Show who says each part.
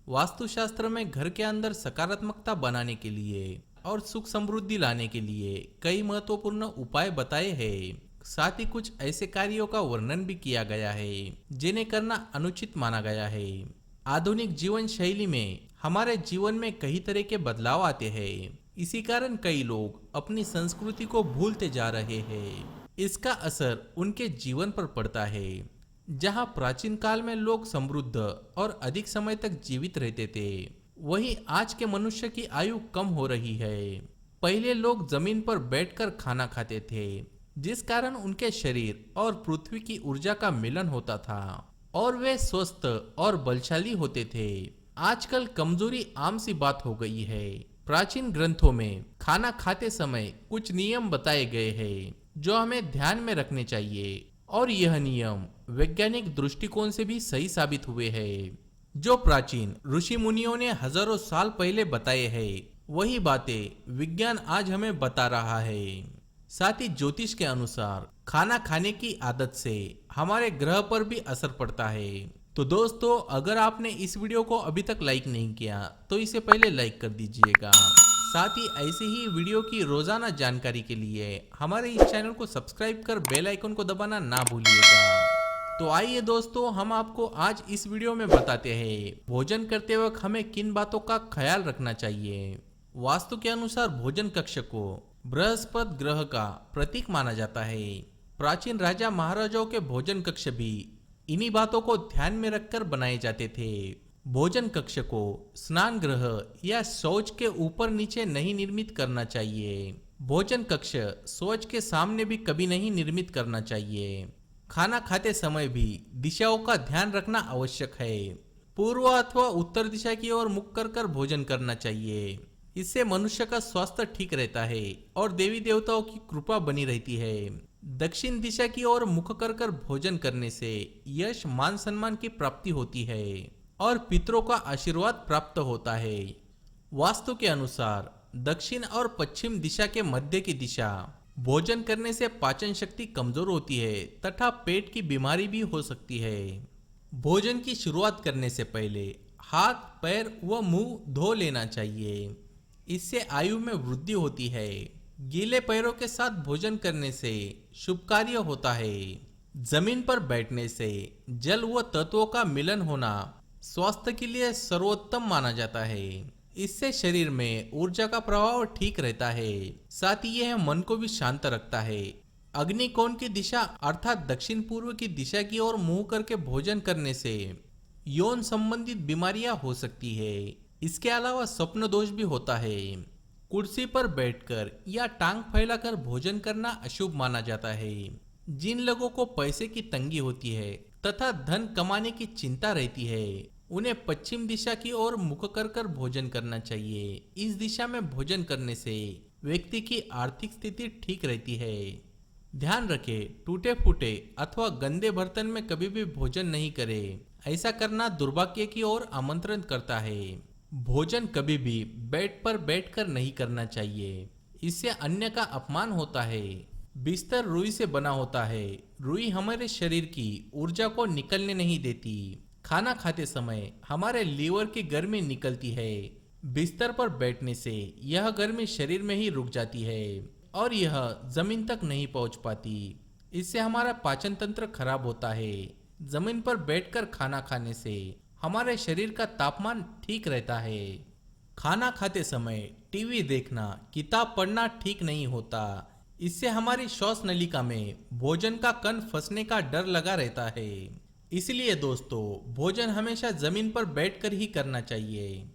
Speaker 1: वास्तुशास्त्र में घर के अंदर सकारात्मकता बनाने के लिए और सुख समृद्धि लाने के लिए कई महत्वपूर्ण उपाय बताए हैं। साथ ही कुछ ऐसे कार्यों का वर्णन भी किया गया है जिन्हें करना अनुचित माना गया है। आधुनिक जीवन शैली में हमारे जीवन में कई तरह के बदलाव आते हैं। इसी कारण कई लोग अपनी संस्कृति को भूलते जा रहे हैं। इसका असर उनके जीवन पर पड़ता है। जहां प्राचीन काल में लोग समृद्ध और अधिक समय तक जीवित रहते थे, वहीं आज के मनुष्य की आयु कम हो रही है। पहले लोग जमीन पर बैठकर खाना खाते थे, जिस कारण उनके शरीर और पृथ्वी की ऊर्जा का मिलन होता था और वे स्वस्थ और बलशाली होते थे। आजकल कमजोरी आम सी बात हो गई है। प्राचीन ग्रंथों में खाना खाते समय कुछ नियम बताए गए हैं जो हमें ध्यान में रखने चाहिए, और यह नियम वैज्ञानिक दृष्टिकोण से भी सही साबित हुए हैं। जो प्राचीन ऋषि मुनियों ने हजारों साल पहले बताए हैं, वही बातें विज्ञान आज हमें बता रहा है। साथ ही ज्योतिष के अनुसार खाना खाने की आदत से हमारे ग्रह पर भी असर पड़ता है। तो दोस्तों, अगर आपने इस वीडियो को अभी तक लाइक नहीं किया तो इसे पहले लाइक कर दीजिएगा। साथ ही ऐसे ही वीडियो की रोजाना जानकारी के लिए हमारे इस चैनल को सब्सक्राइब कर बेल आइकन को दबाना ना भूलिएगा। तो आइए दोस्तों, हम आपको आज इस वीडियो में बताते हैं भोजन करते वक्त हमें किन बातों का ख्याल रखना चाहिए। वास्तु के अनुसार भोजन कक्ष को बृहस्पति ग्रह का प्रतीक माना जाता है। प्राचीन राजा महाराजाओं के भोजन कक्ष भी इन्हीं बातों को ध्यान में रखकर बनाए जाते थे। भोजन कक्ष को स्नान गृह या शौच के ऊपर नीचे नहीं निर्मित करना चाहिए। भोजन कक्ष शौच के सामने भी कभी नहीं निर्मित करना चाहिए। खाना खाते समय भी दिशाओं का ध्यान रखना आवश्यक है। पूर्व अथवा उत्तर दिशा की ओर मुख कर भोजन करना चाहिए। इससे मनुष्य का स्वास्थ्य ठीक रहता है और देवी देवताओं की कृपा बनी रहती है। दक्षिण दिशा की ओर मुख कर भोजन करने से यश मान सम्मान की प्राप्ति होती है और पितरों का आशीर्वाद प्राप्त होता है। वास्तु के अनुसार दक्षिण और पश्चिम दिशा के मध्य की दिशा भोजन करने से पाचन शक्ति कमजोर होती है तथा पेट की बीमारी भी हो सकती है। भोजन की शुरुआत करने से पहले हाथ, पैर व मुंह धो लेना चाहिए। इससे आयु में वृद्धि होती है। गीले पैरों के साथ भोजन करने से शुभ कार्य होता है। जमीन पर बैठने से जल व तत्वों का मिलन होना स्वास्थ्य के लिए सर्वोत्तम माना जाता है। इससे शरीर में ऊर्जा का प्रभाव ठीक रहता है। साथ ही यह मन को भी शांत रखता है। अग्निकोण की दिशा अर्थात दक्षिण पूर्व की दिशा की ओर मुंह करके भोजन करने से यौन संबंधित बीमारियां हो सकती है। इसके अलावा स्वप्न दोष भी होता है। कुर्सी पर बैठकर या टांग फैलाकर भोजन करना अशुभ माना जाता है। जिन लोगों को पैसे की तंगी होती है तथा धन कमाने की चिंता रहती है, उन्हें पश्चिम दिशा की ओर मुख कर भोजन करना चाहिए। इस दिशा में भोजन करने से व्यक्ति की आर्थिक स्थिति ठीक रहती है। ध्यान रखें, टूटे फूटे अथवा गंदे बर्तन में कभी भी भोजन नहीं करें। ऐसा करना दुर्भाग्य की ओर आमंत्रण करता है। भोजन कभी भी बेड पर बैठकर नहीं करना चाहिए। इससे अन्य का अपमान होता है। बिस्तर रुई से बना होता है। रुई हमारे शरीर की ऊर्जा को निकलने नहीं देती। खाना खाते समय हमारे लीवर की गर्मी निकलती है। बिस्तर पर बैठने से यह गर्मी शरीर में ही रुक जाती है और यह जमीन तक नहीं पहुंच पाती। इससे हमारा पाचन तंत्र खराब होता है। जमीन पर बैठकर खाना खाने से हमारे शरीर का तापमान ठीक रहता है। खाना खाते समय टीवी देखना, किताब पढ़ना ठीक नहीं होता। इससे हमारी श्वास नलिका में भोजन का कण फंसने का डर लगा रहता है। इसलिए दोस्तों, भोजन हमेशा जमीन पर बैठकर ही करना चाहिए।